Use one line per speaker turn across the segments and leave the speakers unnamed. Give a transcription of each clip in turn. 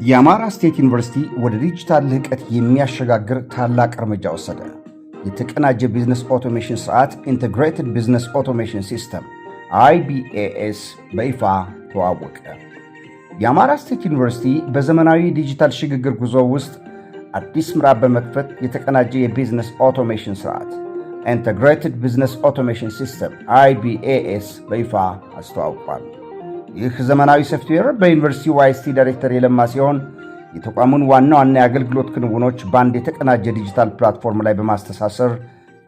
የአማራ ስቴት ዩኒቨርሲቲ ወደ ዲጂታል ልህቀት የሚያሸጋግር ታላቅ እርምጃ ወሰደ። የተቀናጀ ቢዝነስ ኦቶሜሽን ስርዓት ኢንተግሬትድ ቢዝነስ ኦቶሜሽን ሲስተም IBAS በይፋ ተዋወቀ። የአማራ ስቴት ዩኒቨርሲቲ በዘመናዊ ዲጂታል ሽግግር ጉዞ ውስጥ አዲስ ምዕራፍ በመክፈት የተቀናጀ የቢዝነስ ኦቶሜሽን ስርዓት ኢንተግሬትድ ቢዝነስ ኦቶሜሽን ሲስተም IBAS በይፋ አስተዋውቋል። ይህ ዘመናዊ ሶፍትዌር በዩኒቨርሲቲው ICT ዳይሬክተር የለማ ሲሆን የተቋሙን ዋና ዋና የአገልግሎት ክንውኖች በአንድ የተቀናጀ ዲጂታል ፕላትፎርም ላይ በማስተሳሰር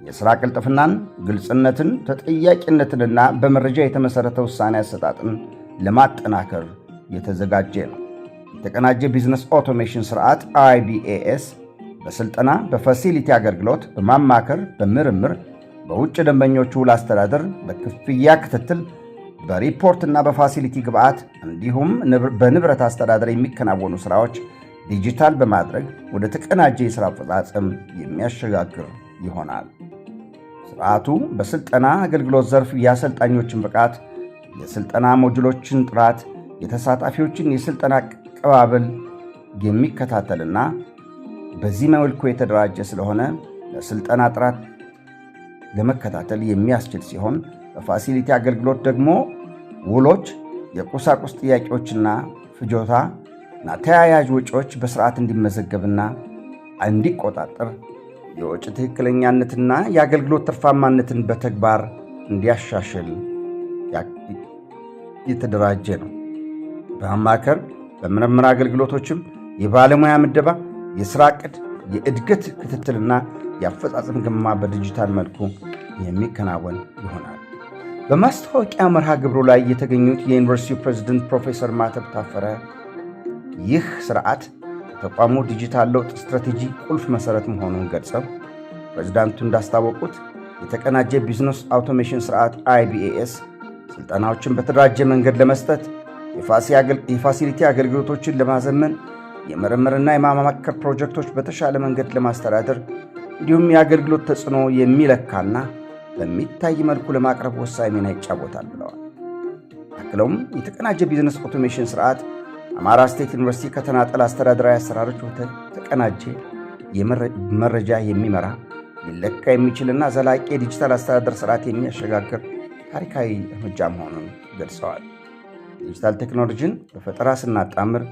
የሥራ ቅልጥፍናን፣ ግልጽነትን፣ ተጠያቂነትንና በመረጃ የተመሠረተ ውሳኔ አሰጣጥን ለማጠናከር የተዘጋጀ ነው። የተቀናጀ ቢዝነስ ኦቶሜሽን ስርዓት IBAS በሥልጠና፣ በፋሲሊቲ አገልግሎት፣ በማማከር፣ በምርምር፣ በውጭ ደንበኞቹ ውል አስተዳደር፣ በክፍያ ክትትል፣ በሪፖርትና በፋሲሊቲ ግብዓት እንዲሁም በንብረት አስተዳደር የሚከናወኑ ሥራዎች ዲጂታል በማድረግ ወደ ተቀናጀ የሥራ አፈጻጸም የሚያሸጋግር ይሆናል። ሥርዓቱ በሥልጠና አገልግሎት ዘርፍ የአሰልጣኞችን ብቃት፣ የሥልጠና ሞጁሎችን ጥራት፣ የተሳታፊዎችን የሥልጠና አቀባበል የሚከታተልና በዚህ መልኩ የተደራጀ ስለሆነ ለሥልጠና ጥራት ለመከታተል የሚያስችል ሲሆን በፋሲሊቲ አገልግሎት ደግሞ ውሎች፣ የቁሳቁስ ጥያቄዎችና ፍጆታና ተያያዥ ወጪዎች በሥርዓት እንዲመዘገብና እንዲቆጣጠር የወጪ ትክክለኛነትና የአገልግሎት ትርፋማነትን በተግባር እንዲያሻሽል የተደራጀ ነው። በማማከር በምርምር አገልግሎቶችም የባለሙያ ምደባ፣ የሥራ ዕቅድ፣ የእድገት ክትትልና የአፈጻጸም ግምገማ በዲጂታል መልኩ የሚከናወን ይሆናል። በማስታወቂያ መርሃ ግብሩ ላይ የተገኙት የዩኒቨርሲቲው ፕሬዝደንት ፕሮፌሰር ማተብ ታፈረ ይህ ስርዓት የተቋሙ ዲጂታል ለውጥ ስትራቴጂ ቁልፍ መሠረት መሆኑን ገልጸው ፕሬዝዳንቱ እንዳስታወቁት የተቀናጀ ቢዝነስ አውቶሜሽን ስርዓት IBAS ሥልጠናዎችን በተደራጀ መንገድ ለመስጠት፣ የፋሲሊቲ አገልግሎቶችን ለማዘመን፣ የምርምርና የማማከር ፕሮጀክቶች በተሻለ መንገድ ለማስተዳደር እንዲሁም የአገልግሎት ተጽዕኖ የሚለካና በሚታይ መልኩ ለማቅረብ ወሳኝ ሚና ይጫወታል ብለዋል። አክለውም የተቀናጀ ቢዝነስ ኦቶሜሽን ስርዓት አማራ ስቴት ዩኒቨርሲቲ ከተናጠል አስተዳደራዊ አሰራሮች ወደ ተቀናጀ መረጃ የሚመራ ሊለካ የሚችልና ዘላቂ የዲጂታል አስተዳደር ስርዓት የሚያሸጋግር ታሪካዊ እርምጃ መሆኑን ገልጸዋል። ዲጂታል ቴክኖሎጂን በፈጠራ ስናጣምር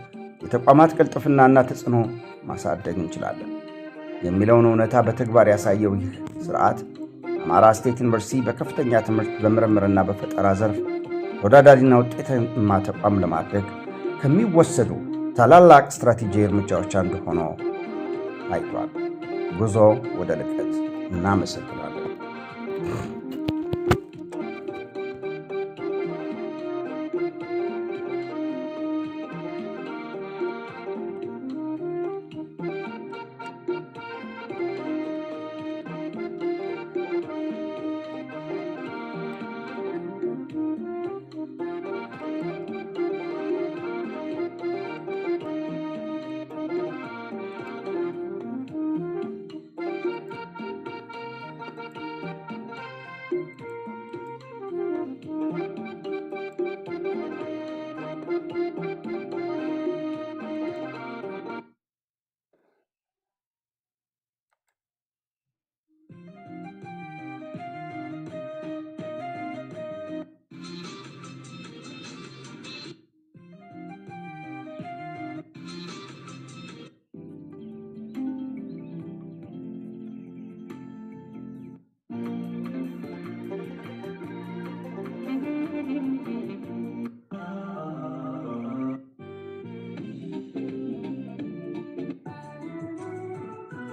የተቋማት ቅልጥፍናና ተጽዕኖ ማሳደግ እንችላለን የሚለውን እውነታ በተግባር ያሳየው ይህ ስርዓት አማራ ስቴት ዩኒቨርሲቲ በከፍተኛ ትምህርት፣ በምርምርና በፈጠራ ዘርፍ ተወዳዳሪና ውጤታማ ተቋም ለማድረግ ከሚወሰዱ ታላላቅ ስትራቴጂያዊ እርምጃዎች አንዱ ሆኖ ታይቷል። ጉዞ ወደ ልቀት። እናመሰግናለን።